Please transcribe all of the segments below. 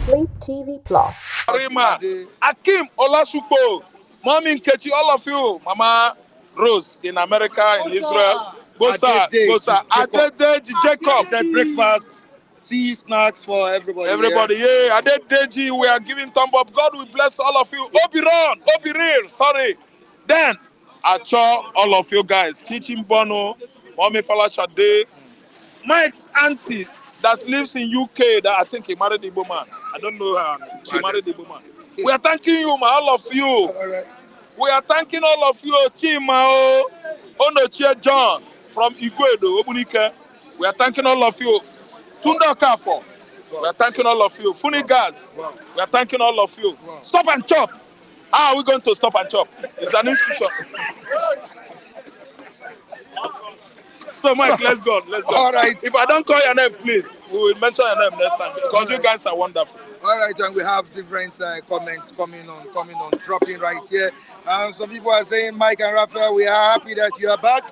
Flip TV Plus. Rima, Akim Olasupo, Mommy Nkechi, all of you, Mama Rose in America, in Israel, Bosa, Adedeji, Jacob. Said breakfast, tea, snacks for everybody. Yeah. Adedeji, we are giving thumb up. God will bless all of you. Obirir, sorry. Then, Acho, all of you guys. Chichin Bono, Mommy Falashade, Mike's auntie that lives in UK, that I think he married the woman. I don't know her. She married the woman. We are thanking you, all of you. All right. We are thanking all of you, Chima, Onochie John from Igwedo, Obunike. We are thanking all of you. Tunda Kafo. We are thanking all of you. Funigas. We are thanking all of you. Stop and Chop. How are we going to stop and chop? It's an institution. So, Mike, let's go. All right. If I don't call your name, please, we will mention your name next time because you guys are wonderful. All right, and we have different comments coming on, dropping right here. Some people are saying, Mike and Raphael, we are happy that you are back.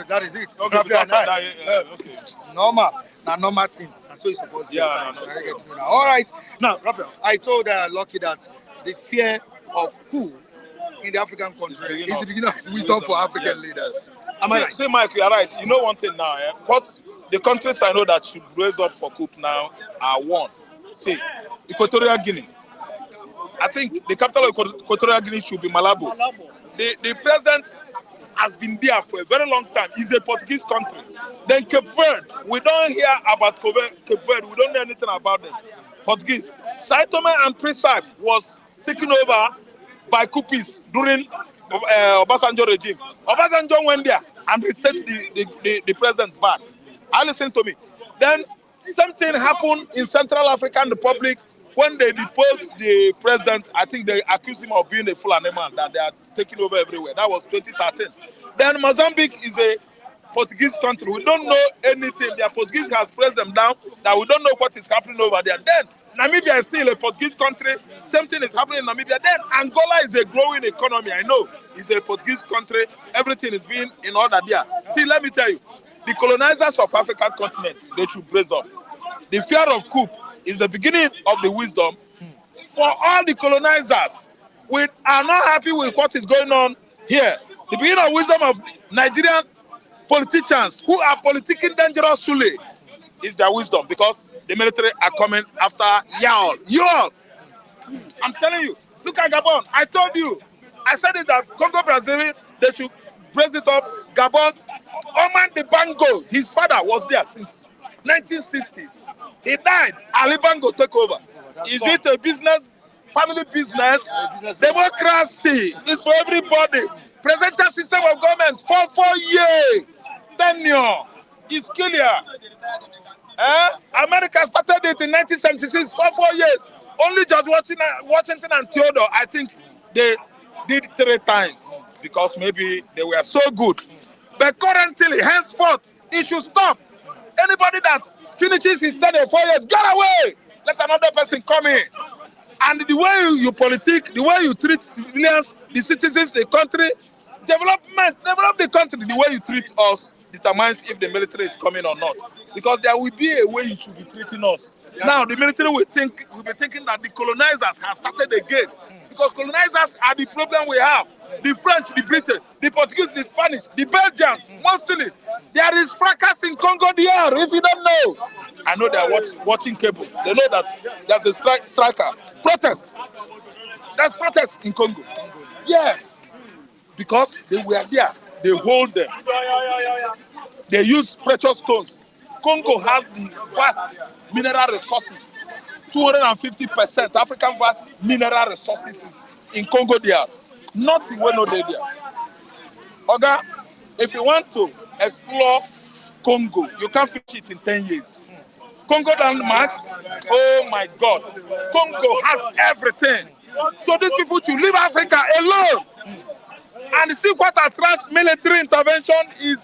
That is it. Okay, okay. Normal thing. And so it's supposed to be. All right. Now, Raphael, I told Lucky that the fear of coup in the African country is the beginning of wisdom for African leaders. See, Mike, you are right. You know one thing now. What the countries I know that should raise up for coup now are one. See, Equatorial Guinea. I think the capital of Equatorial Guinea should be Malabo. The president has been there for a very long time. It's a Portuguese country. Then Cape Verde. We don't hear about Cape Verde. We don't know anything about them. Portuguese. Sao Tome and Principe was taken over by coupists during Obasanjo regime. Obasanjo went there and reset the president back. Listen to me. Then something happened in Central African Republic when they deposed the president. I think they accused him of being a Fulani man, that they are taking over everywhere. That was 2013. Then Mozambique is a Portuguese country. We don't know anything. Their Portuguese has pressed them down, that we don't know what is happening over there. Then Namibia is still a Portuguese country. Same thing is happening in Namibia. Then Angola is a growing economy. I know it's a Portuguese country. Everything is being in order there. See, let me tell you, the colonizers of African continent, they should brace up. The fear of coup is the beginning of the wisdom for all the colonizers. We are not happy with what is going on here. The beginning of wisdom of Nigerian politicians who are politicking dangerously is their wisdom, because the military are coming after y'all. I'm telling you, look at Gabon. I told you, I said it that Congo Brazzaville, they should brace it up. Gabon, Oman the Bango, his father was there since 1960s. He died. Ali Bango took over. Is it a business, family business? Democracy is for everybody. Presidential system of government for 4 years. Tenure is clear. America started it in 1976 for 4 years. Only George Washington and Theodore, I think they did 3 times because maybe they were so good. But currently, henceforth, it should stop. Anybody that finishes his term in 4 years, get away. Let another person come in. And the way you politic, the way you treat civilians, the citizens, the country, develop the country, the way you treat us determines if the military is coming or not. Because there will be a way you should be treating us. Now, the military will be thinking that the colonizers have started again. Because colonizers are the problem we have. The French, the British, the Portuguese, the Spanish, the Belgians, mostly. There is fracas in Congo DR, if you don't know. I know they are watching cables. They know that there's a striker. Protest. There's protests in Congo. Yes. Because they were there. They hold them. They use precious stones. Congo has the vast mineral resources. 250% African vast mineral resources in Congo DR. Nothing we know there. Oga, if you want to explore Congo, you can't finish it in 10 years. Congo Max, oh my God. Congo has everything. So these people should leave Africa alone. And see what attracts military intervention is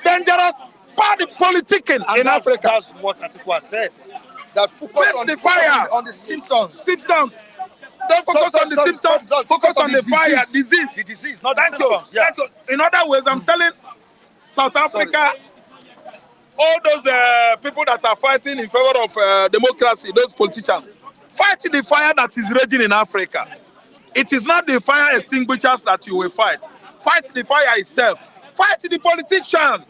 dangerous for the politicking in Africa. That's what Atiku said. That focus on the symptoms. Don't focus on the symptoms. Focus on the fire, disease. The disease, not the symptoms. Thank you. In other words, I'm telling South Africa, all those people that are fighting in favor of democracy, those politicians, Fight the fire that is raging in Africa. It is not the fire extinguishers that you will fight. Fight the fire itself. Fight the politician.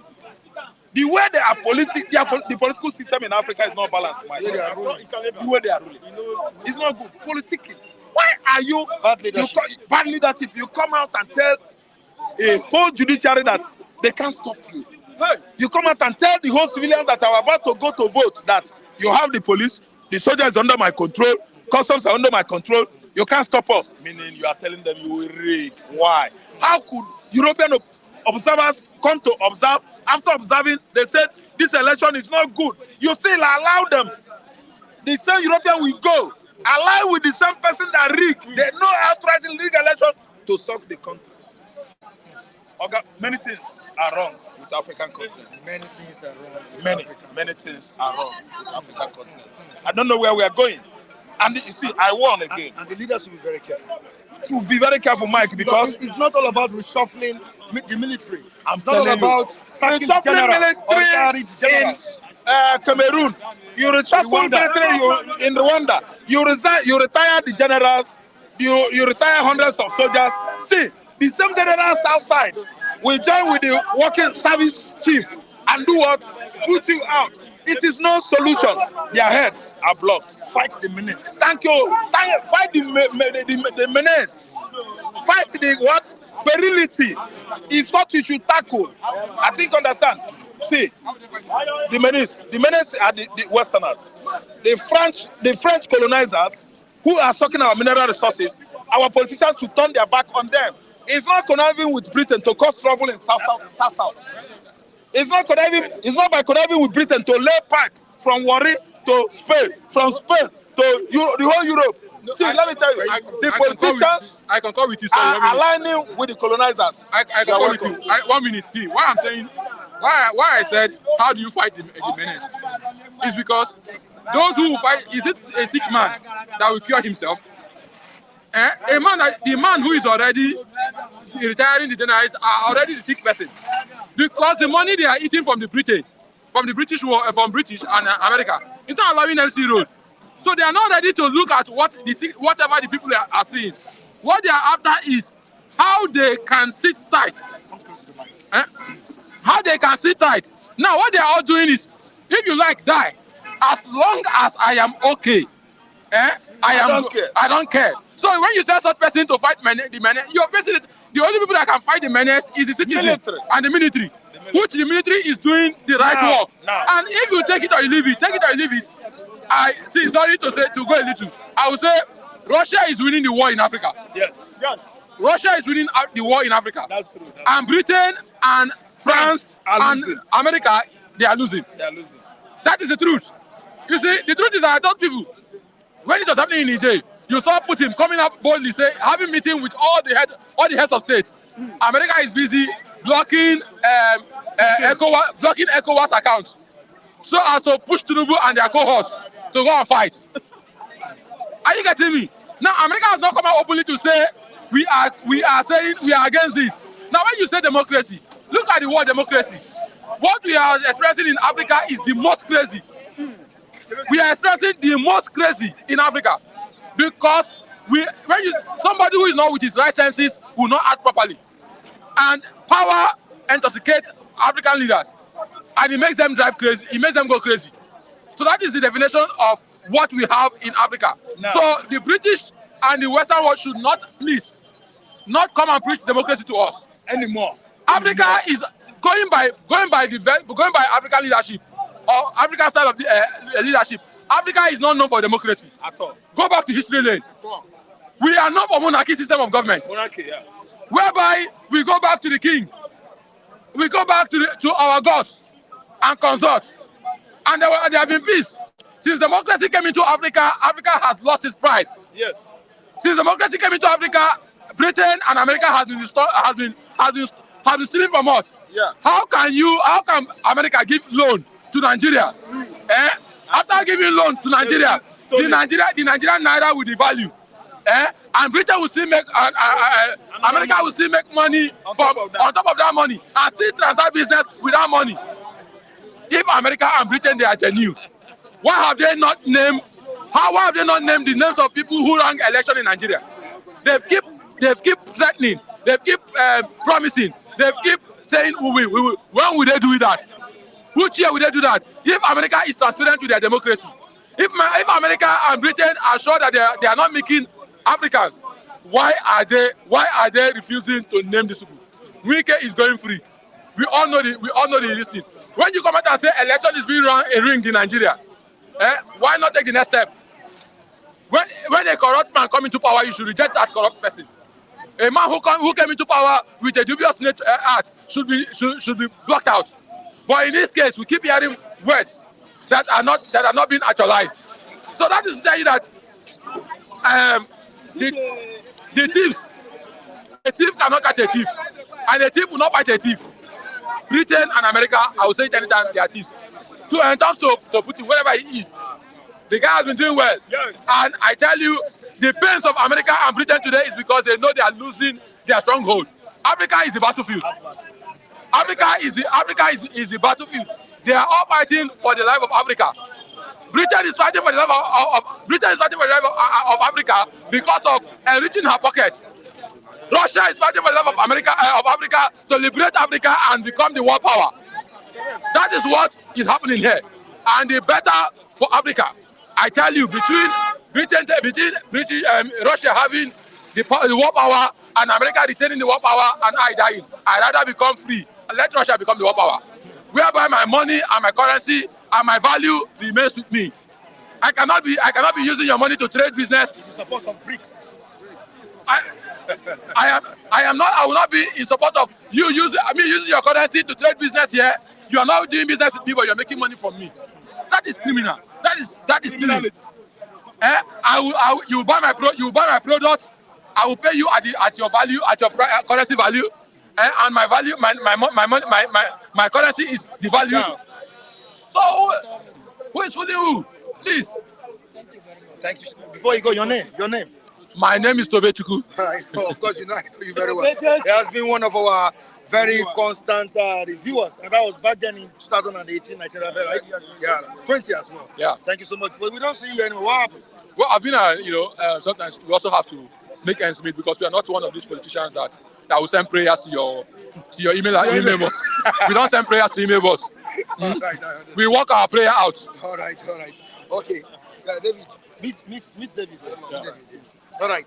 The way they are the political system in Africa is not balanced. The way they are ruling. It's not good. Politically. Why are you bad leadership? You come out and tell a whole judiciary that they can't stop you. You come out and tell the whole civilians that are about to go to vote that you have the police, the soldiers is under my control, customs are under my control, you can't stop us. Meaning you are telling them you will rig. Why? How could European observers come to observe? After observing, they said this election is not good. You still allow them. The same European will go. Allow with the same person that rig. They know outright in rig election to suck the country. Okay, many things are wrong with African continent. Many things are wrong with Many things are wrong with African continent. I don't know where we are going. And you see, I warn again. And the leaders should be very careful. Should be very careful, Mike, because it's not all about reshuffling the military. It's not all about sacking generals in Cameroon. You reshuffle military in Rwanda. You retire the generals. You retire hundreds of soldiers. See, the same generals outside will join with the working service chief and do what? Put you out. It is no solution. Their heads are blocked. Fight the menace. Thank you. Fight the menace. Fight the what? Virility is what you should tackle. I think understand. See, the menace are the Westerners. The French colonizers who are sucking our mineral resources. Our politicians should turn their back on them. It's not conniving with Britain to cause trouble in South. It's not by conniving with Britain to lay pipe from Warri to Spain, from Spain to the whole Europe. No, see, let me tell you, the politicians I concur with you, are aligning with the colonizers. I concur with you. 1 minute. See, why I'm saying, why I said, how do you fight the menace? Is because those who fight, is it a sick man that will cure himself? The man who is already retiring the generals are already the sick person, because the money they are eating from the British and America, it's not allowing them to roll. So they are not ready to look at whatever the people are seeing. What they are after is how they can sit tight. How they can sit tight. Now what they are all doing is, if you like, die. As long as I am okay, I don't care. So when you tell such person to fight the menace, you're basically the only people that can fight the menace is the citizen and the military, which the military is doing the right work. And if you take it or you leave it, I see. Sorry to go a little. I would say Russia is winning the war in Africa. Yes. Russia is winning the war in Africa. That's true. And Britain and France and America, they are losing. That is the truth. You see, the truth is that I told people when it was happening in Niger, you saw Putin coming up boldly, having meeting with all the heads of state. America is busy blocking ECOWAS accounts, so as to push Tinubu and their cohorts to go and fight. Are you getting me? Now America has not come out openly to say we are saying we are against this. Now when you say democracy, look at the word democracy. What we are expressing in Africa is the most crazy. We are expressing the most crazy in Africa, because somebody who is not with his right senses will not act properly, and power intoxicates African leaders, and it makes them drive crazy. It makes them go crazy. So that is the definition of what we have in Africa. No. So the British and the Western world should not come and preach democracy to us anymore. Africa is going by African leadership, or African style of leadership. Africa is not known for democracy at all. Go back to history lane. We are known for monarchy system of government. Monarchy, yeah. Whereby we go back to the king, we go back to our gods and consorts, and there have been peace. Since democracy came into Africa, Africa has lost its pride. Yes. Since democracy came into Africa, Britain and America has been stealing from us. Yeah. How can America give loan to Nigeria? After giving loan to Nigeria, the Nigerian naira will devalue. And Britain will still make, America will still make money on top of that money, and still transact business with that money. If America and Britain, they are genuine, why have they not named How have they not named the names of people who ran election in Nigeria? They've keep threatening. They've keep promising. They've keep saying we will. When will they do that? Which year will they do that? If America is transparent to their democracy, if America and Britain are sure that they are not making Africans, why are they refusing to name these people? Wike is going free. We all know the reason. When you come out and say election is being rigged in Nigeria, why not take the next step? When a corrupt man comes into power, you should reject that corrupt person. A man who came into power with a dubious act should be blocked out. But in this case, we keep hearing words that are not being actualized. So that is to tell you that the thieves, a thief cannot catch a thief, and a thief will not fight a thief. Britain and America, I will say it anytime, they are thieves. In terms to Putin, wherever he is, the guy has been doing well. Yes. And I tell you, the pains of America and Britain today is because they know they are losing their stronghold. Africa is the battlefield. Africa is the battlefield. They are all fighting for the life of Africa. Britain is fighting for the life of Africa because of enriching her pocket. Russia is fighting for the life of Africa to liberate Africa and become the world power. That is what is happening here. And the better for Africa, I tell you, between Russia having the world power and America retaining the world power and I dying, I'd rather become free and let Russia become the world power. Whereby my money and my currency and my value remains with me. I cannot be using your money to trade business. It's in support of BRICS. I will not be in support of you using your currency to trade business here. You are not doing business with me, but you're making money from me. That is criminal. That is stealing. You buy my product. I will pay you at your value, at your currency value, and my value, my currency is the value. Yeah. So who is fooling who? Please. Thank you. Before you go, your name. My name is Tobe Chuku. Of course, I know you very well. He has been one of our very constant reviewers, and that was back then in 2018, Nigeria, right? Yeah, 20 as well. Yeah. Thank you so much. But we don't see you anymore. What happened? Well, I've been, sometimes we also have to make ends meet because we are not one of these politicians that will send prayers to your email box. We don't send prayers to email box. All right, we work our prayer out. All right. Okay. David, meet David. Yeah. All right.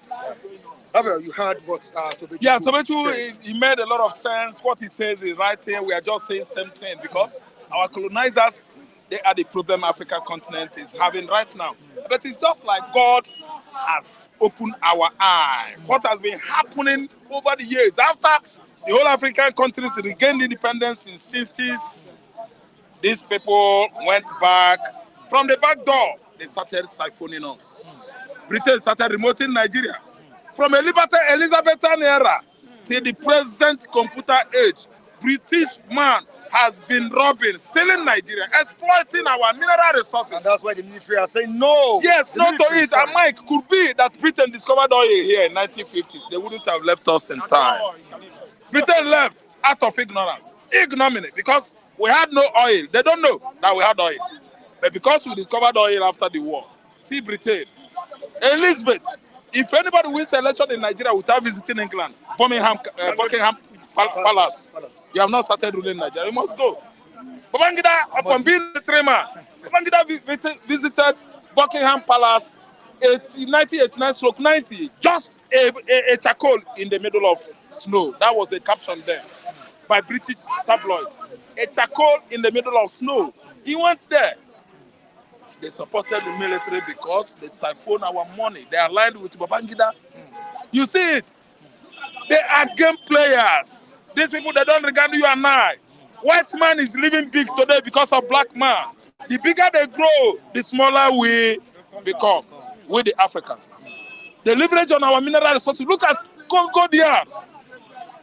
Rafael, you heard what Tobechu Tobechu, he made a lot of sense. What he says is right here. We are just saying same thing because our colonizers, they are the problem African continent is having right now. But it's just like God has opened our eye. What has been happening over the years after the whole African countries regained independence in 60s, these people went back from the back door. They started siphoning us. Britain started remoting Nigeria. From a Elizabethan era till the present computer age, British man has been robbing, stealing Nigeria, exploiting our mineral resources. And that's why the military are saying no. Yes, no to it. And Mike, could be that Britain discovered oil here in 1950s. They wouldn't have left us in time. Britain left out of ignorance, ignominy, because we had no oil. They don't know that we had oil. But because we discovered oil after the war, see Britain, Elizabeth, if anybody wins election in Nigeria without visiting England, Buckingham Palace, you have not started ruling Nigeria. You must go. Babangida, upon being the trimmer, Babangida visited Buckingham Palace 1989-90, just a charcoal in the middle of snow. That was a caption there by British tabloid. A charcoal in the middle of snow. He went there. They supported the military because they siphon our money. They are aligned with Babangida. You see it. They are game players. These people, they don't regard you and I. White man is living big today because of black man. The bigger they grow, the smaller we become. We the Africans. They leverage on our mineral resources. Look at Congo DR.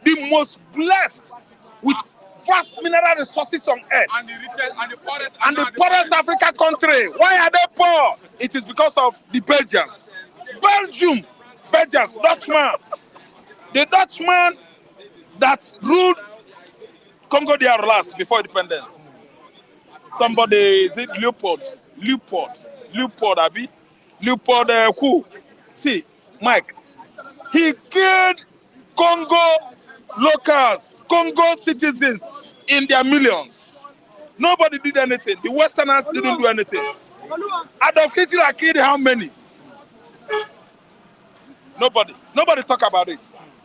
The most blessed with vast mineral resources on earth. And the poorest African country. Why are they poor? It is because of the Belgians. Belgians, Dutchman. The Dutchman that ruled Congo DR last before independence. Somebody, is it Leopold, Abi? Leopold Coups. See, Mike, he killed Congo locals, Congo citizens in their millions. Nobody did anything. The Westerners didn't do anything. Adolf Hitler killed how many? Nobody. Nobody talk about it.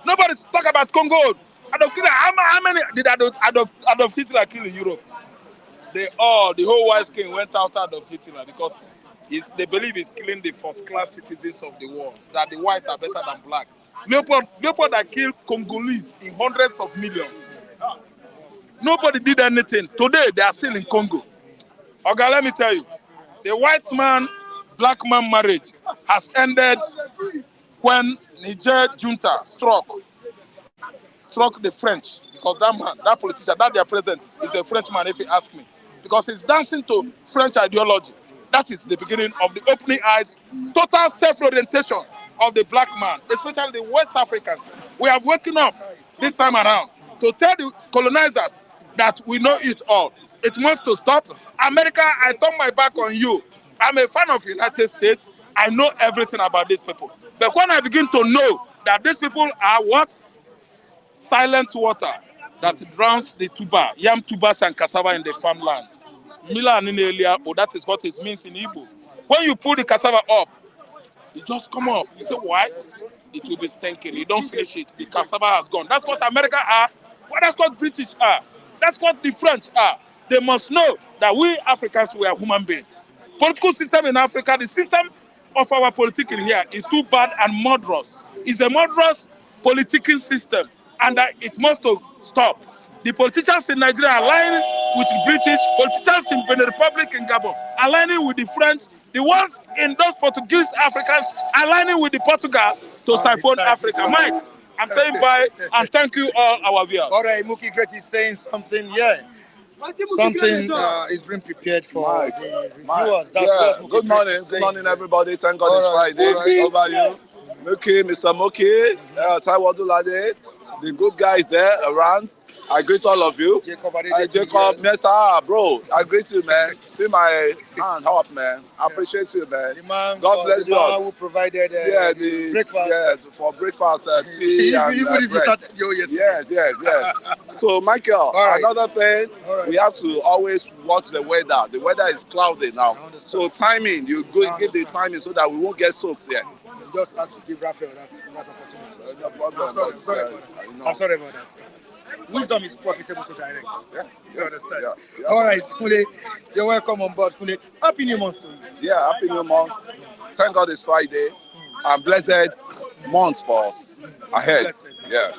Nobody talk about Congo. Adolf Hitler, how many did Adolf Hitler kill in Europe? The whole white king went out Adolf Hitler because they believe he's killing the first-class citizens of the world, that the white are better than black. Leopold that killed Congolese in hundreds of millions. Nobody did anything. Today, they are still in Congo. Okay, let me tell you, the white man, black man marriage has ended when Niger junta struck the French, because that man, that politician, that their president is a Frenchman, if you ask me, because he's dancing to French ideology. That is the beginning of the opening eyes, total self-orientation of the black man, especially the West Africans. We have woken up this time around to tell the colonizers that we know it all. It must to stop. America, I turn my back on you. I'm a fan of the United States. I know everything about these people. But when I begin to know that these people are what? Silent water that drowns the tuber, yam tubers and cassava in the farmland. Mila Ninelia, that is what it means in Igbo. When you pull the cassava up, it just come up. You say, why? It will be stinking. You don't finish it. The cassava has gone. That's what America are. Well, that's what British are. That's what the French are. They must know that we Africans, we are human beings. Political system in Africa, the system of our political here is too bad and murderous. It's a murderous political system, and that it must stop. The politicians in Nigeria are aligning with the British, politicians in Benin Republic and Gabon aligning with the French, the ones in those Portuguese Africans aligning with the Portugal to siphon Africa. Mike, I'm saying bye and thank you all our viewers. All right, Mookie Great is saying something, yeah. Something is being prepared for the reviewers. That's what Good morning. Good morning, everybody. Thank God it's Friday. Over you. Mookie, Mr. Mookie, Taiwo Dulade, the good guys there around. I greet all of you. Jacob, Mr. Bro, I greet you, man. See my hand, how up, man. I appreciate you, man. God bless you all. Who provided the breakfast. Yeah, for breakfast, tea and bread. Yes. So, Michael, another thing, we have to always watch the weather. The weather is cloudy now. So, timing, you give the timing so that we won't get soaked there. You just have to give Raphael that opportunity. No problem. I'm sorry about that. Wisdom is profitable to direct. Yeah, you understand? Yeah. All right, Kule, you're welcome on board, Kule. Happy New Month to you. Yeah, Happy New Month. Thank God it's Friday. And blessed month for us ahead. Blessed. Yeah.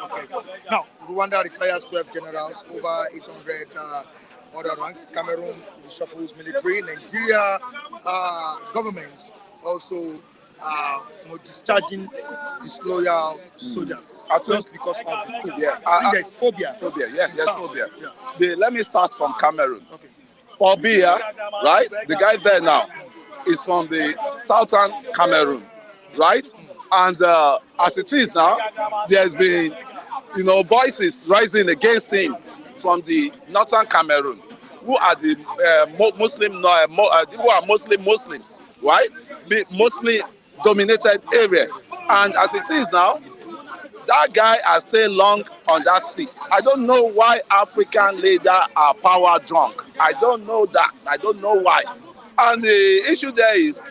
Okay. Now, Rwanda retires 12 generals, over 800 other ranks. Cameroon reshuffles military. Nigeria government also discharging disloyal soldiers just because of the coup. Yeah, there's phobia. There's phobia. Let me start from Cameroon. Okay. Paul Biya, right? The guy there now is from the southern Cameroon, right? And as it is now, there's been, voices rising against him from the northern Cameroon, who are the Muslims, right? Mostly dominated area, and as it is now, that guy has stayed long on that seat. I don't know why African leaders are power drunk. I don't know that. I don't know why. And the issue there is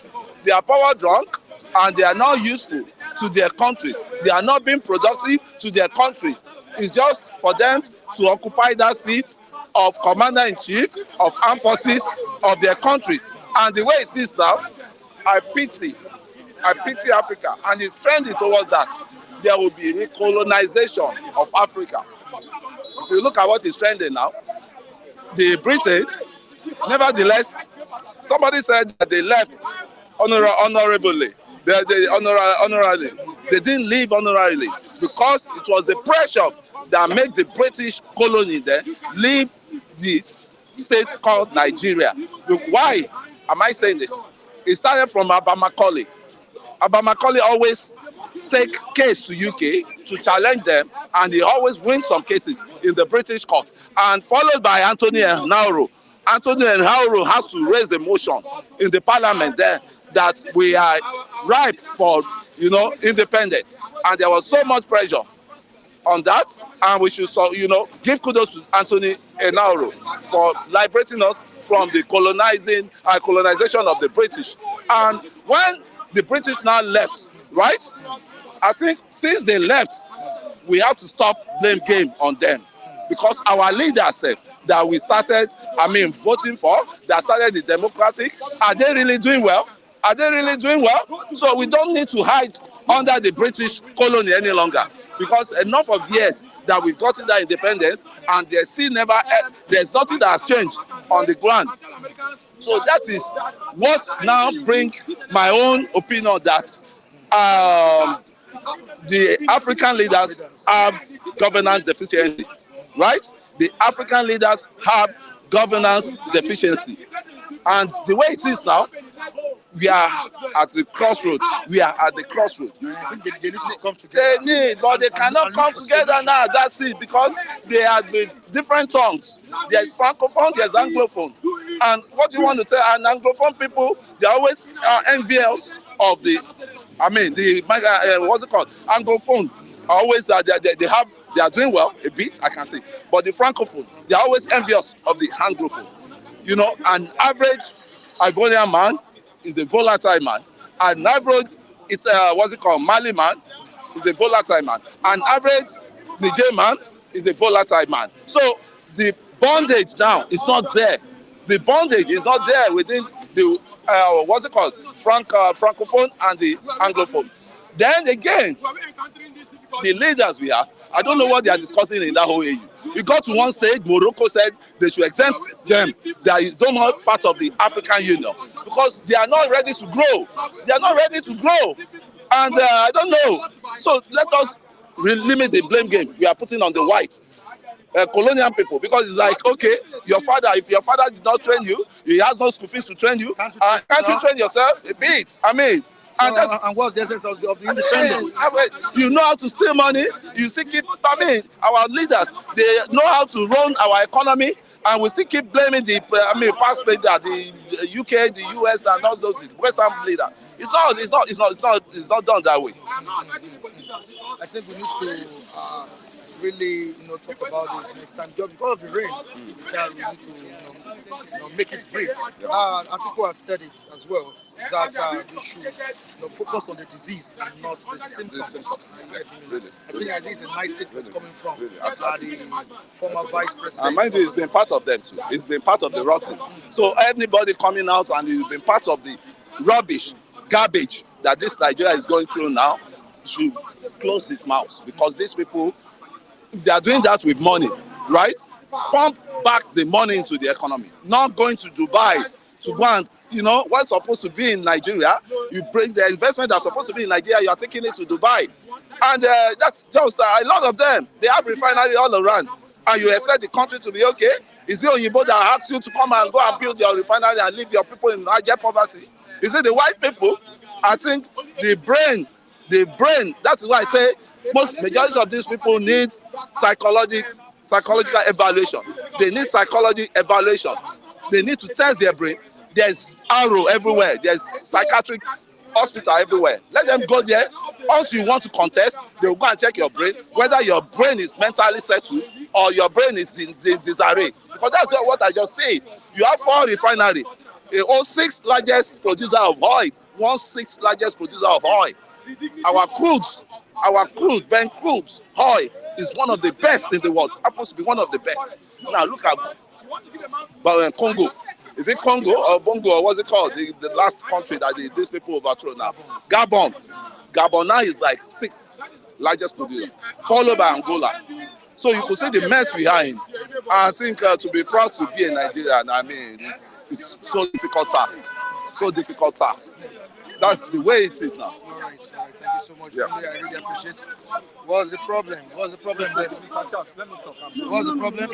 they are power drunk and they are not useful to their countries. They are not being productive to their country. It's just for them to occupy that seat of commander-in-chief of armed forces of their countries. And the way it is now, I pity Africa, and it's trending towards that. There will be recolonization of Africa. If you look at what is trending now, the Britain, nevertheless, somebody said that they left honorably. Honorably. They didn't leave honorably because it was the pressure that made the British colony there leave this state called Nigeria. Why am I saying this? It started from Abba Macaulay. Abba Macaulay always take case to UK to challenge them, and he always wins some cases in the British court. And followed by Anthony Enhauro. Anthony Enhauro has to raise the motion in the parliament there that we are ripe for, you know, independence. And there was so much pressure on that, and we should, you know, give kudos to Anthony Enauro for liberating us from the colonization of the British. And when the British now left, right, I think since they left, we have to stop blame game on them, because our leaders said that we started, voting for, that started the democratic, are they really doing well? Are they really doing well? So we don't need to hide under the British colony any longer, because enough of years that we've gotten that independence, and there's still there's nothing that has changed on the ground. So that is what now brings my own opinion that the African leaders have governance deficiency, right? The African leaders have governance deficiency. And the way it is now, we are at the crossroads. We are at the crossroads. And I think they need to come together. They need, but they cannot come together now. That's it, because they have been different tongues. There's francophone, there's anglophone. And what do you want to tell an anglophone people? They're always envious of the what's it called? Anglophone. Always they are doing well a bit, I can see. But the francophone, they're always envious of the anglophone. You know, an average Ivorian man is a volatile man. An average, Mali man is a volatile man. An average Nigerian man is a volatile man. So the bondage now is not there. The bondage is not there within the francophone and the anglophone. Then again, the leaders we have, I don't know what they are discussing in that whole AU. We got to one stage, Morocco said they should exempt them. They is no more part of the African Union, because they are not ready to grow. They are not ready to grow. And I don't know. So let us limit the blame game we are putting on the white colonial people, because it's like, okay, if your father did not train you, he has no school fees to train you, can't you train yourself a bit? And what's the essence of the independence? You know how to steal money, you still keep, our leaders, they know how to run our economy, and we still keep blaming the past leader, the UK, the US, and all those Western leaders. It's not done that way. I think we need to really, talk about this next time. Just because of the rain, we need to, make it brief. Atiku has said it as well, that we should focus on the disease and not the symptoms. I think that is a nice statement coming from the former vice president. And mind you, it's been part of them too. It's been part of the rotting. So everybody coming out and it's been part of the rubbish, garbage that this Nigeria is going through now should close his mouth, because these people, if they are doing that with money, right, pump back the money into the economy. Not going to Dubai to go and, what's supposed to be in Nigeria, you bring the investment that's supposed to be in Nigeria, you are taking it to Dubai. And that's just a lot of them. They have refinery all around. And you expect the country to be okay? Is it Oyinbo that asks you to come and go and build your refinery and leave your people in Niger poverty? Is it the white people? I think the brain, that is why I say majority of these people need psychological evaluation. They need psychology evaluation. They need to test their brain. There's arrow everywhere. There's psychiatric hospital everywhere. Let them go there. Once you want to contest, they will go and check your brain, whether your brain is mentally settled or your brain is disarray. Because that's what I just said. You have 4 refineries. The 6th largest producer of oil. 1/6 largest producer of oil. Our crude, Ben crude oil is one of the best in the world. Happens to be one of the best. Now look at Congo. Is it Congo or Bongo or what's it called? The last country that these people overthrow now. Gabon. Gabon now is like 6th largest producer, followed by Angola. So you could see the mess we are in. I think to be proud to be a Nigerian, it's so difficult task. So difficult task. That's the way it is now. All right. Thank you so much. Yeah. I really appreciate it. What's the problem? What's the problem there? Mr. Charles, let me talk. What's the problem?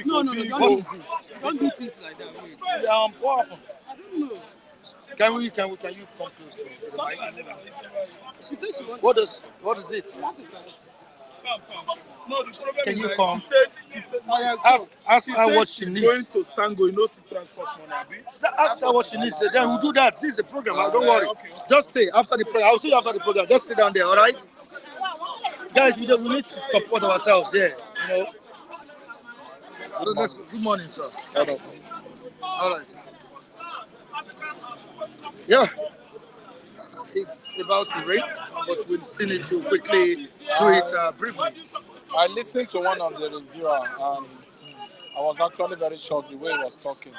No. What is it? Don't do things like that. Wait. What happened? I don't know. Can you come close to the mic? She said she wanted. What is it? No, the problem Can is you that come? She said, Ask she her said what she she's needs. going to Sango, you know, see transport money, abi? Ask her what she needs. Then we'll do that. This is a program. Don't worry. Okay. Just stay after the program. I'll see you after the program. Just sit down there, all right? Guys, we need to support ourselves. Yeah, you know. Let's go. Good morning, sir. All right. Yeah, it's about to rain, but we still need to quickly do it briefly. I listened to one of the reviewer and I was actually very shocked the way he was talking.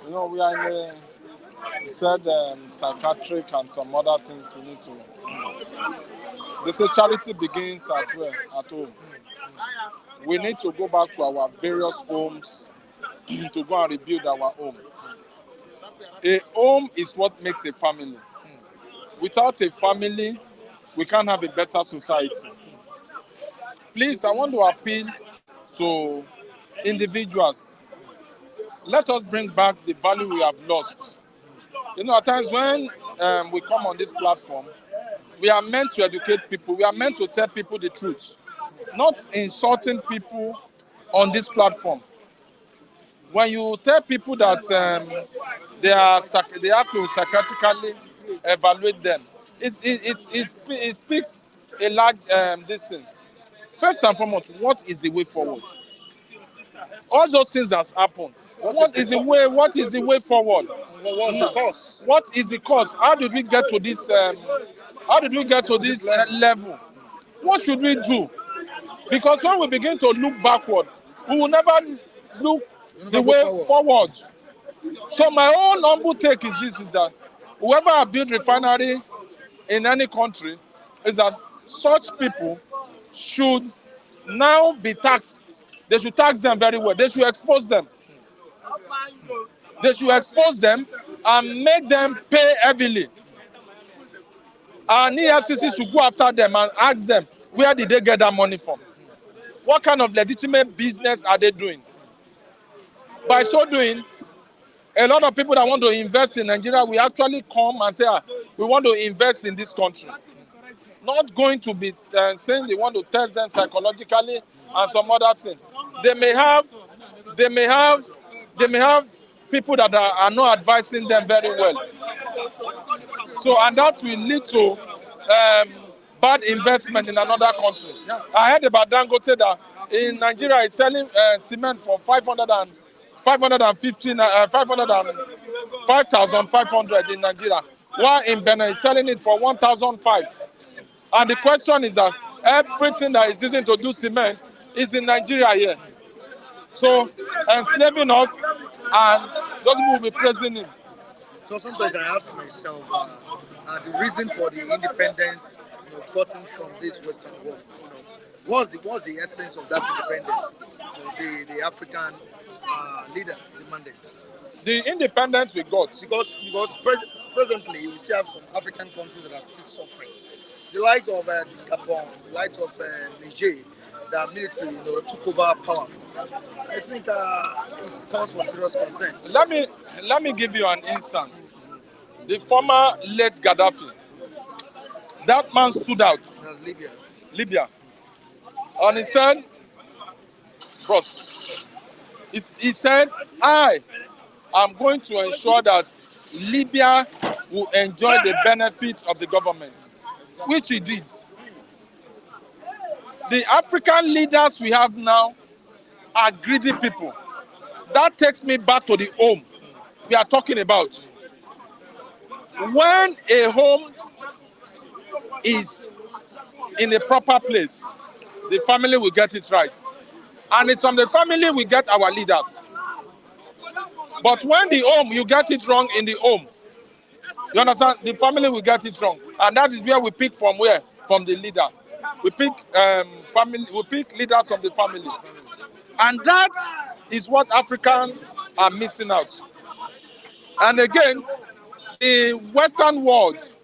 You know, we are in the, he said psychiatric and some other things we need to. They say charity begins at where? At home. We need to go back to our various homes to go and rebuild our home. A home is what makes a family. Without a family, we can't have a better society. Please, I want to appeal to individuals. Let us bring back the value we have lost. You know, at times when we come on this platform, we are meant to educate people. We are meant to tell people the truth, not insulting people on this platform. When you tell people that they have to psychiatrically evaluate them, it speaks a large this thing. First and foremost, what is the way forward? All those things that's happened. What is the way? What is the way forward? What was the cost? What is the cause? How did we get to this? How did we get to this level? What should we do? Because when we begin to look backward, we will never look the way forward. So my own humble take is this: is that whoever have built refinery in any country, is that such people should now be taxed. They should tax them very well. They should expose them. They should expose them and make them pay heavily. And EFCC should go after them and ask them, where did they get that money from? What kind of legitimate business are they doing? By so doing, a lot of people that want to invest in Nigeria will actually come and say, we want to invest in this country. Not going to be saying they want to test them psychologically and some other thing. They may have people that are not advising them very well. So, and that will lead to bad investment in another country. I heard about Dangote that in Nigeria is selling cement for 5,500 in Nigeria, while in Benin is selling it for 1,500. And the question is that everything that is using to do cement is in Nigeria here. So enslaving us, and those people will be praising him. So sometimes I ask myself, the reason for the independence, gotten from this Western world, what's the essence of that independence? The African leaders demanded. The independence we got Because presently we still have some African countries that are still suffering. The likes of Gabon, the likes of Niger, the military, took over power. I think it's cause for serious concern. Let me give you an instance. The former late Gaddafi, that man stood out. That's Libya. And he said, boss, he said, I am going to ensure that Libya will enjoy the benefits of the government, which he did. The African leaders we have now are greedy people. That takes me back to the home we are talking about. When a home is in a proper place, the family will get it right. And it's from the family we get our leaders. But when the home, you get it wrong in the home, you understand? The family will get it wrong. And that is where we pick from where? From the leader. We pick leaders from the family. And that is what Africans are missing out. And again, the Western world,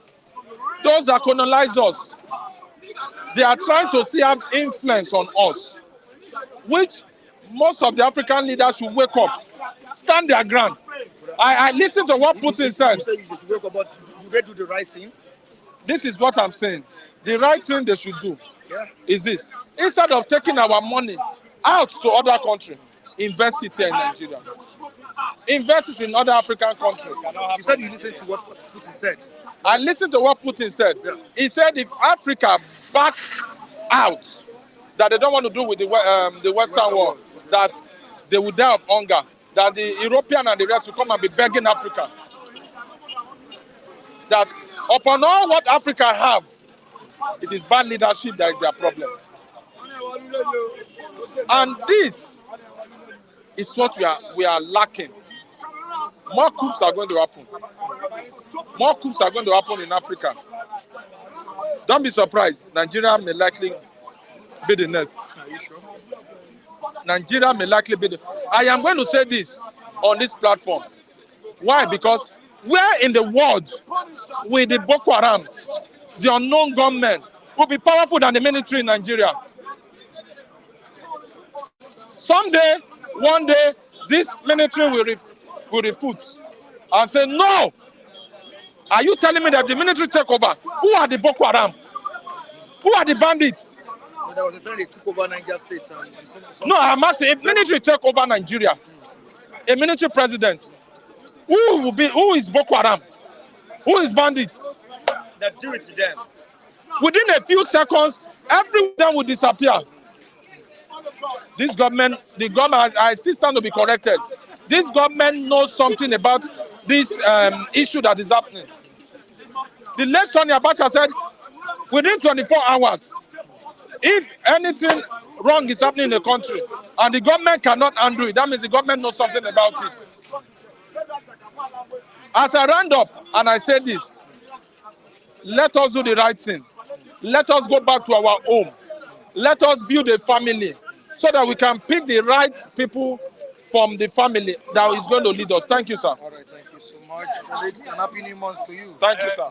those that colonize us, they are trying to still have influence on us, which most of the African leaders should wake up, stand their ground. I listened to what Putin said. You say you should wake up, but do they do the right thing? This is what I'm saying. The right thing they should do. is this. Instead of taking our money out to other countries, invest it here in Nigeria. Invest it in other African countries. You said you listened to what Putin said. I listened to what Putin said. Yeah. He said if Africa backed out, that they don't want to do with the Western world, that they would die of hunger, that the European and the rest will come and be begging Africa. That upon all what Africa have, it is bad leadership that is their problem. And this is what we are lacking. More coups are going to happen. More coups are going to happen in Africa. Don't be surprised. Nigeria may likely be the next. Are you sure? Nigeria may likely be the... I am going to say this on this platform. Why? Because where in the world will the Boko Harams, the unknown gunmen, will be powerful than the military in Nigeria? Someday, one day, this military will refute and say, no! Are you telling me that the military take over? Who are the Boko Haram? Who are the bandits? But there was a time they took over Niger State and some No, I'm asking, if military take over Nigeria, a military president, who is Boko Haram? Who is bandits? They do it to them. Within a few seconds, every of them will disappear. This government, the government, I still stand to be corrected. This government knows something about this issue that is happening. The late Sonny Abacha said, within 24 hours, if anything wrong is happening in the country and the government cannot undo it, that means the government knows something about it. As I round up and I say this, let us do the right thing. Let us go back to our home. Let us build a family so that we can pick the right people from the family that is going to lead us. Thank you, sir. All right, thank you so much, Felix, and happy new month to you. Thank you, sir.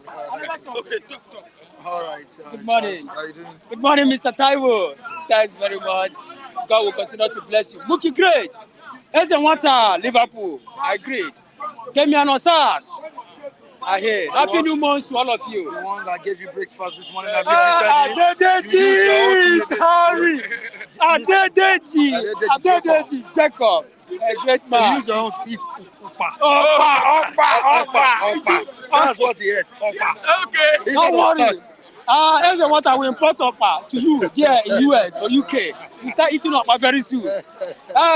Okay, talk. All right. Good morning. Charles, how are you doing? Good morning, Mr. Taiwo. Thanks very much. God will continue to bless you. Mookie, great. Ezewanta, Liverpool. I agree. Damian Osas. I hear. Happy new month to all of you. The one that gave you breakfast this morning. Have Adedeji, sorry. Adedeji, Jacob. A great You man. use your own to eat upa. Opa. That's what he ate. Upa. Okay. Don't worry. Ezewanta will import Opa to you there in US or UK. You start eating Opa very soon.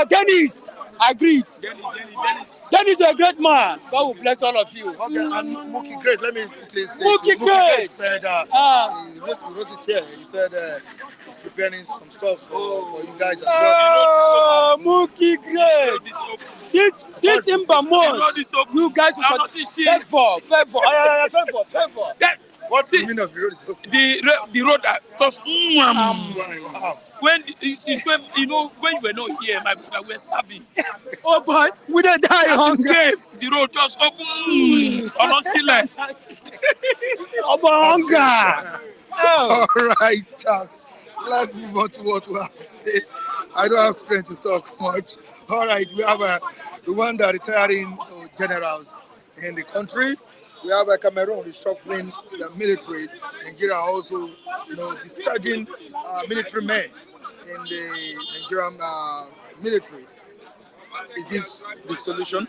Dennis, I agreed. Dennis is a great man. God will bless all of you. Okay, and Mookie Great, let me quickly say. Mookie Mookie Great said, he wrote it here. He said he's preparing some stuff for you guys as well. Mookie Great. This Mbamont, you guys will favor. What's the meaning of the road is open? The road that just Wow. when you were not here, my brother were starving. Oh boy, we don't die As you hunger. came, the road just open. Honestly, Hunger. All right, Charles. Let's move on to what we have today. I don't have strength to talk much. All right, we have the one that retiring generals in the country. We have Cameroon reshuffling the military. Nigeria also, discharging military men in the Nigerian military. Is this the solution?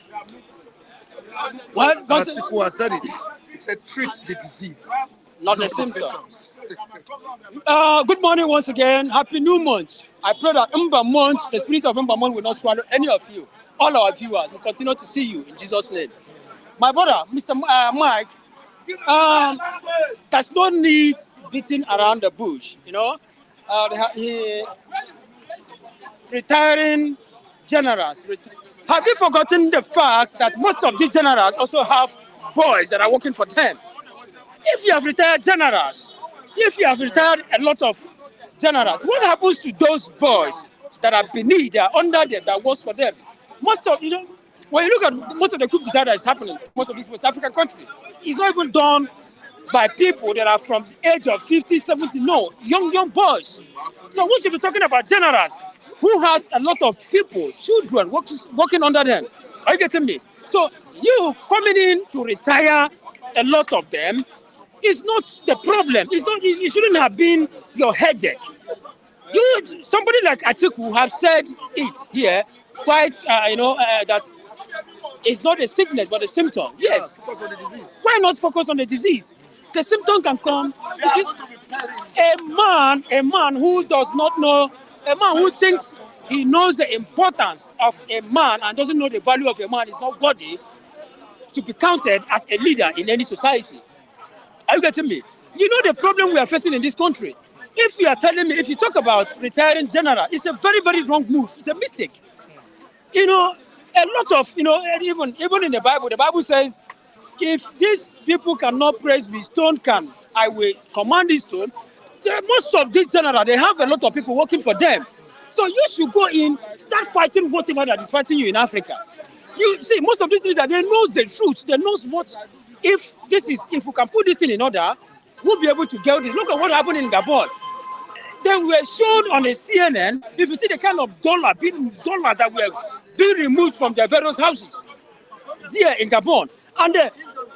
What? Atiku has said it. He said, treat the disease, Not the symptoms. Good morning once again. Happy new month. I pray that Mbamont, the spirit of Mbamont will not swallow any of you. All our viewers will continue to see you in Jesus' name. My brother, Mr. Mike, there's no need beating around the bush, retiring generals. Have you forgotten the fact that most of these generals also have boys that are working for them? If you have retired generals, if you have retired a lot of generals, what happens to those boys that are beneath, that are under them, that works for them? When you look at most of the coup d'etat that is happening, most of these West African countries, it's not even done by people that are from the age of 50, 70, no, young boys. So we should be talking about generals who has a lot of people, children, working under them. Are you getting me? So you coming in to retire a lot of them, is not the problem. It's not. It shouldn't have been your headache. Somebody like Atiku have said it here quite, that it's not a sickness but a symptom. Yes. Focus on the disease. Why not focus on the disease? The symptom can come. You see, a man who does not know, a man who thinks he knows the importance of a man and doesn't know the value of a man is not worthy to be counted as a leader in any society. Are you getting me? You know the problem we are facing in this country. If you are telling me, if you talk about retiring general, it's a very, very wrong move. It's a mistake. You know, a lot of, even in the Bible says, if these people cannot praise me, stone can. I will command this stone. Most of these generals, they have a lot of people working for them. So you should go in, start fighting whatever that is fighting you in Africa. You see, most of these leaders, they know the truth. They know what, if we can put this thing in order, we'll be able to get it. Look at what happened in Gabon. They were shown on a CNN, if you see the kind of dollar that were being removed from their various houses there in Gabon. And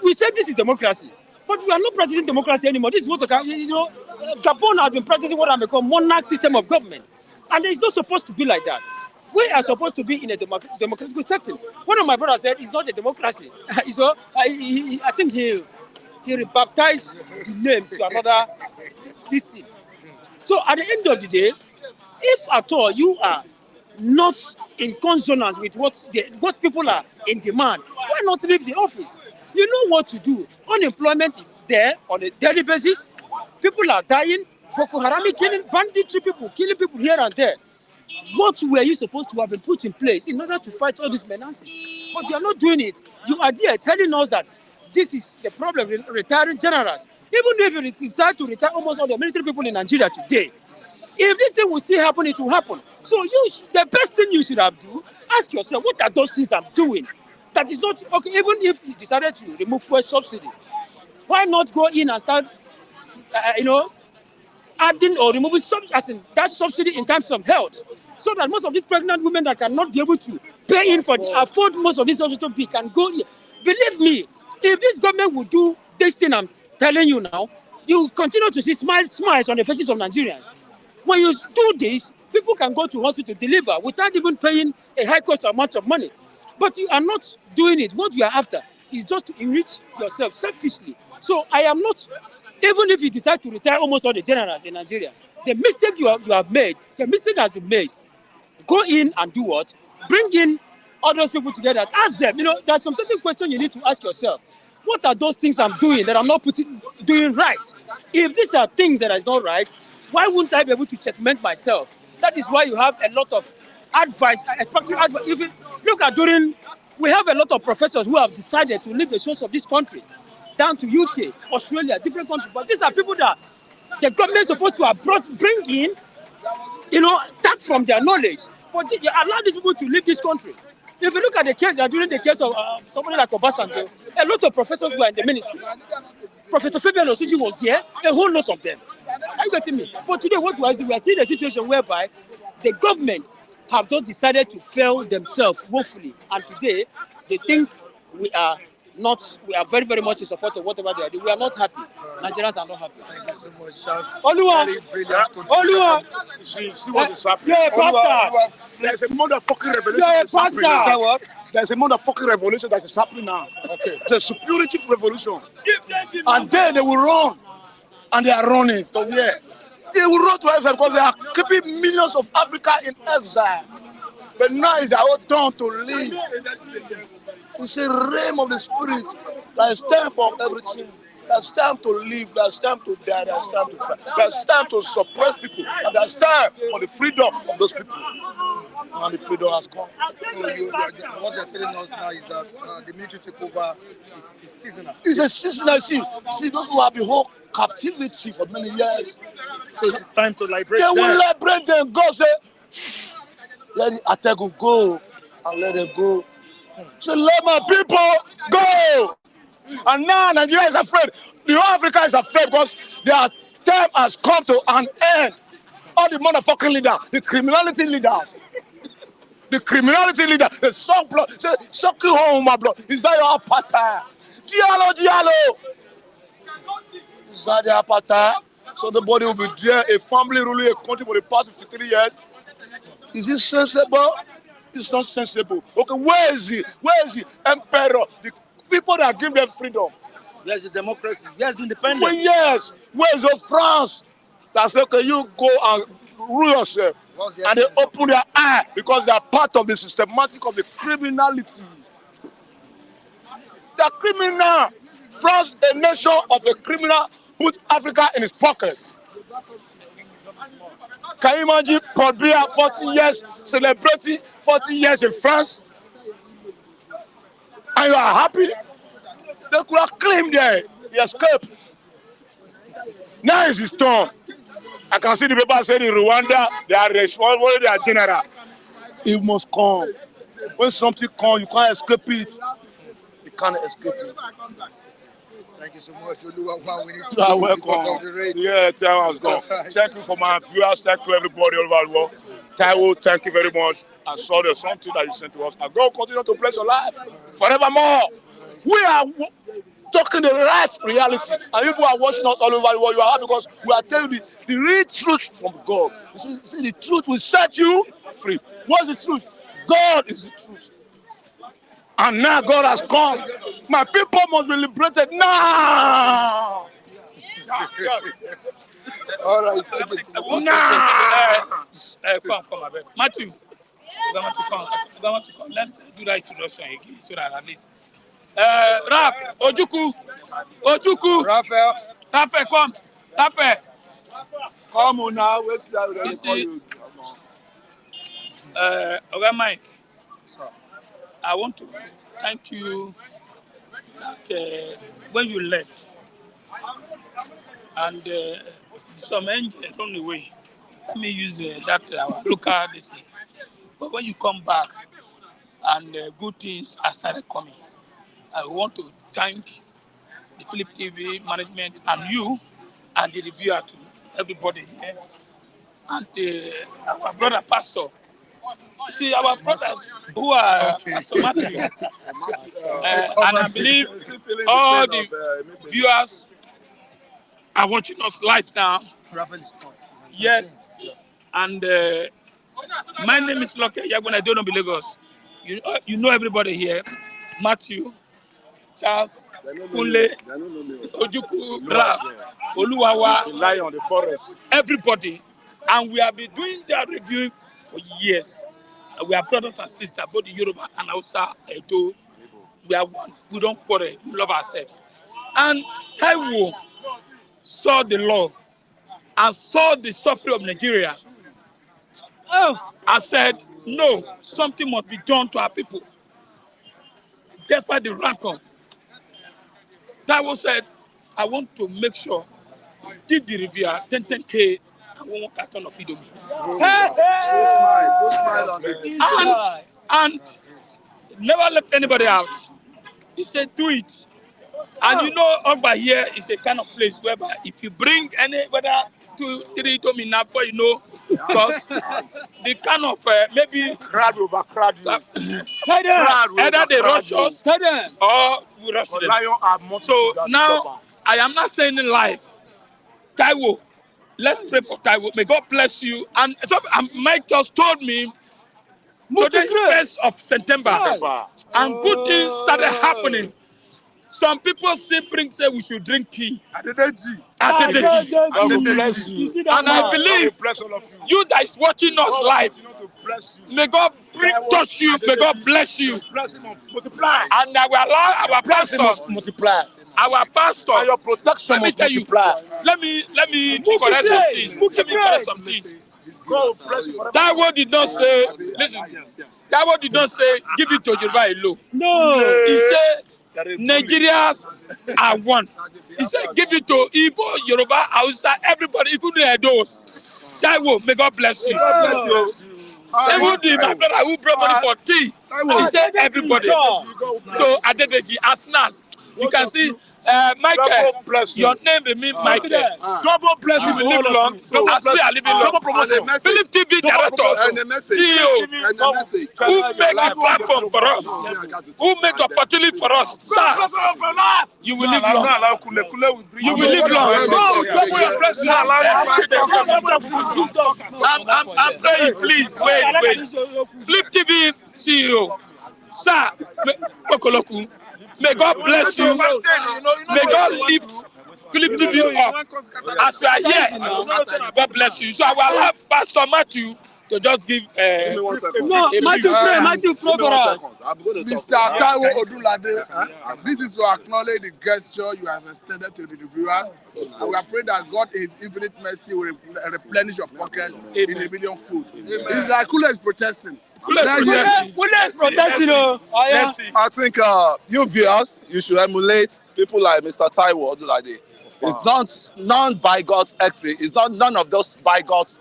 we said this is democracy. But we are not practicing democracy anymore. This is what, Gabon has been practicing what I call monarch system of government. And it's not supposed to be like that. We are supposed to be in a democratic setting. One of my brothers said it's not a democracy. So I think he rebaptized the name to another this thing. So at the end of the day, if at all you are not in consonance with what people are in demand, why not leave the office? You know what to do. Unemployment is there on a daily basis. People are dying. Boko Haram killing, banditry people, killing people here and there. What were you supposed to have been put in place in order to fight all these menaces? But you are not doing it. You are there telling us that this is the problem with retiring generals. Even if you decide to retire almost all the military people in Nigeria today, if this thing will still happen, it will happen. So the best thing you should have do, ask yourself, what are those things I'm doing? That is not, okay, even if you decided to remove fuel subsidy, why not go in and start, adding or removing that subsidy in terms of health, so that most of these pregnant women that cannot be able to pay in for afford most of these hospital bills can go in. Believe me, if this government would do this thing I'm telling you now, you continue to see smiles on the faces of Nigerians. When you do this, people can go to hospital to deliver without even paying a high cost amount of money. But you are not doing it. What you are after is just to enrich yourself selfishly. So I am not, even if you decide to retire almost all the generals in Nigeria, the mistake you have made, the mistake has been made. Go in and do what? Bring in all those people together. Ask them, there's some certain question you need to ask yourself. What are those things I'm doing that I'm not doing right? If these are things that are not right, why wouldn't I be able to checkmate myself? That is why you have a lot of advice, expecting advice. If you look at we have a lot of professors who have decided to leave the shores of this country, down to UK, Australia, different countries. But these are people that the government is supposed to have bring in, tap from their knowledge. But you allow these people to leave this country. If you look at the case, during the case of somebody like Obasanjo, a lot of professors were in the ministry. Professor Fabian Osuji was here, a whole lot of them. Are you getting me? But today, what we are seeing a situation whereby the government have just decided to fail themselves woefully. And today, they think we are very, very much in support of whatever they are doing. We are not happy. Nigerians are not happy. Thank you so much, Charles. Oluwa! Oluwa! See what is happening. Yeah, bastard! There's a motherfucking revolution Yeah, that's happening now. bastard! What? There's a motherfucking revolution that is happening now. Okay. It's a security revolution. And then they will run. And they are running to where? They will run to exile because they are keeping millions of Africa in exile. But now it's our turn to leave. It's a realm of the spirit that is time for everything. That's time to live. That's time to die. That's time to cry. That's time to suppress people. And that's time for the freedom of those people. And the freedom has come. So what they're telling us now is that the military takeover is seasonal. It's a seasonal. See, those who have been whole captivity for many years. So it is time to liberate They them. will liberate them. God say, let the attack go and let them go. So let my people go. And now Nigeria is afraid. The whole Africa is afraid because their time has come to an end. All the motherfucking leaders, the criminality leaders, the song blood, say, sucking home my blood. Is that your pattern? Diallo. inside the apartheid. So nobody will be there. A family ruling a country for the past 53 years. Is it sensible? It's not sensible. Okay, where is he? Where is the emperor? The people that give them freedom. Where's the democracy? Where's the independence? Well, yes. Where's the France that say, okay, you go and rule yourself? And they open their eye because they are part of the systematic of the criminality. They are criminal. France, a nation of a criminal, put Africa in his pocket. Can you imagine Paul Biya 40 years celebrating 40 years in France? And you are happy? They could have claimed there. He escaped. Now it's his turn. I can see the people saying in Rwanda, they are responsible, they are general. It must come. When something comes, you can't escape it. You can't escape it. Thank you so much, Oluwa. We need to You are welcome. Yeah, I was going. Thank you for my viewers. Thank you, everybody all over the world. Taiwo, thank you very much. I saw there's something that you sent to us. And God continue to bless your life forevermore. We are talking the right reality. And people are watching us all over the world. You are happy because we are telling you the real truth from God. You see, the truth will set you free. What's the truth? God is the truth. And now God has come. My people must be liberated now. All right, thank you so much. Come, Abel. Matthew, you want to come. Let's do that introduction again so that at least. Rap, Ojuku, Raphael, come, Raphael. Come on now, where's that? You see, okay, Mike. sir. I want to thank you that when you left and some angel on the way, let me use that our local DC. But when you come back and good things are started coming, I want to thank the Philip TV management and you and the reviewer too, everybody here, and our brother pastor. See, our brothers who are Pastor Matthew, and I believe all the viewers are watching us live now. Yes, and my name is Loke Yagbon. I don't know Lagos. You know everybody here. Matthew, Charles, Kunle, Ojuku, Raf, Oluwawa, The lion, the forest. everybody, and we have been doing that review for years. We are brothers and sisters, both in Yoruba and Hausa, Edo. We are one. We don't quarrel. We love ourselves. And Taiwo saw the love and saw the suffering of Nigeria. I said, no, something must be done to our people. Despite the rancor. Taiwo said, I want to make sure, did the review, 10K, and 1 carton of Indomie. And never left anybody out. He said, do it. And you know, Ogba here is a kind of place whereby if you bring any, whether 2, 3 Indomie now, for you know, because the kind of maybe Crowd over crowd. either they rush us or we rush them. So now I am not saying in life, Taiwo, let's pray for Taiwo. May God bless you. And so Mike just told me today is 1st of September, and good things started happening. Some people still say we should drink tea. Adedeji. God bless you. And I believe you that is watching us live, may God touch you, may God bless you. And I will allow our pastor multiply. Our pastor. And your protection must multiply. Let me correct some things. Taiwo did not say, listen, Taiwo did not say, give it to Yoruba alone. No. He said, Nigerians are one. He said, give it to Igbo, Yoruba, Hausa, everybody, including those. Taiwo, may God bless you. Even my brother who brought money for tea, he said everybody. So Adedeji, as Nas, you can see Michael, God bless you. your name remain Michael. Double blessings You for will live all long. of you. As we are living long. Double promotion. Philip TV director, And the message. CEO, And the message. who make the platform for us, who make opportunity for us. Sir, you will live long. You will live long. I'm praying, please, wait. Flip TV CEO, sir, Okoloku, may God bless you. May God lift Philip TV up. As we are here, God bless you. So I will allow Pastor Matthew to just give No, Matthew, pray for us. Mr. Taiwo Odunlade, this is to acknowledge the gesture you have extended to the reviewers. And we are praying that God, in His infinite mercy, will replenish your pocket in a million food. It's like Kule is protesting. Kule is protesting. I think you viewers, you should emulate people like Mr. Taiwo Odunlade. It's none by God's ethnic. It's not none of those by God's.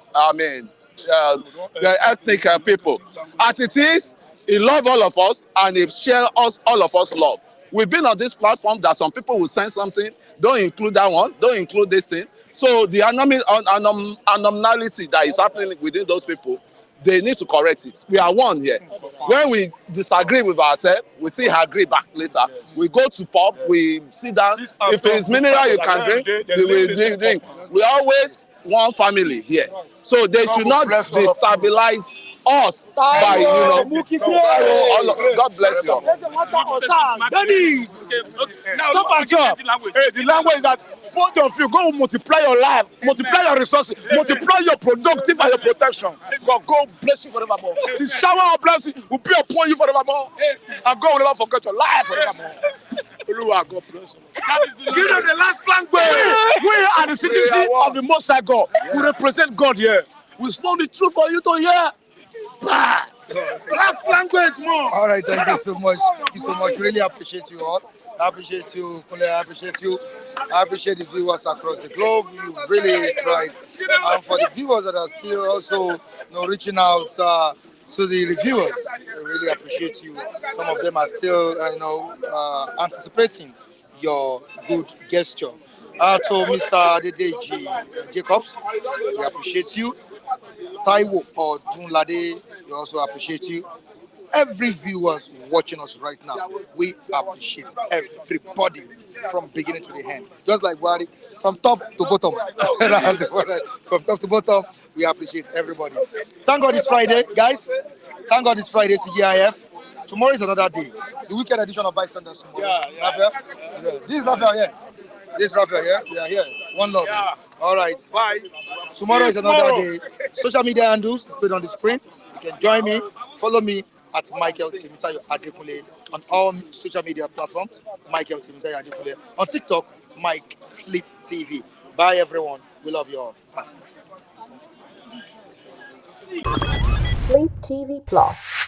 The ethnic people. As it is, He loves all of us and He shares us, all of us love. We've been on this platform that some people will send something, don't include that one, don't include this thing. So the anomaly that is happening within those people, they need to correct it. We are one here. When we disagree with ourselves, we still agree back later. We go to pub, we sit down. If it's mineral you can drink, we will drink. We always one family here. So they should not destabilize us by, God bless you. Dennis! The language is that both of you go multiply your life, multiply your resources, multiply your productive and your protection. God bless you forevermore. The shower of blessing will be upon you forevermore. And God will never forget your life forevermore. God bless you. Give them the last language. We are the citizens of the Most High God. We represent God here. We spoke the truth for you to hear. Last language, more. All right, thank you so much. Thank you so much. Really appreciate you all. I appreciate you, Kule. I appreciate you. I appreciate the viewers across the globe. You really tried. And for the viewers that are still also reaching out to the reviewers, I really appreciate you. Some of them are still, anticipating your good gesture. To Mr. Adedeji Jacobs, we appreciate you. Taiwo Odunlade, we also appreciate you. Every viewer watching us right now, we appreciate everybody from beginning to the end. Just like Wari, from top to bottom. From top to bottom, we appreciate everybody. Thank God it's Friday, guys. Thank God it's Friday, CGIF. Tomorrow is another day. The weekend edition of Bystanders tomorrow. Raphael? Yeah. This is Raphael here. This is Raphael here. We are here. One love. Yeah. All right. Bye. Tomorrow is another day. Social media handles displayed on the screen. You can join me, follow me at Michael Timitayo Adekunle on all social media platforms. Michael Timitayo Adekunle on TikTok. Mike Flip TV. Bye everyone. We love you all. Bye. Flip TV Plus.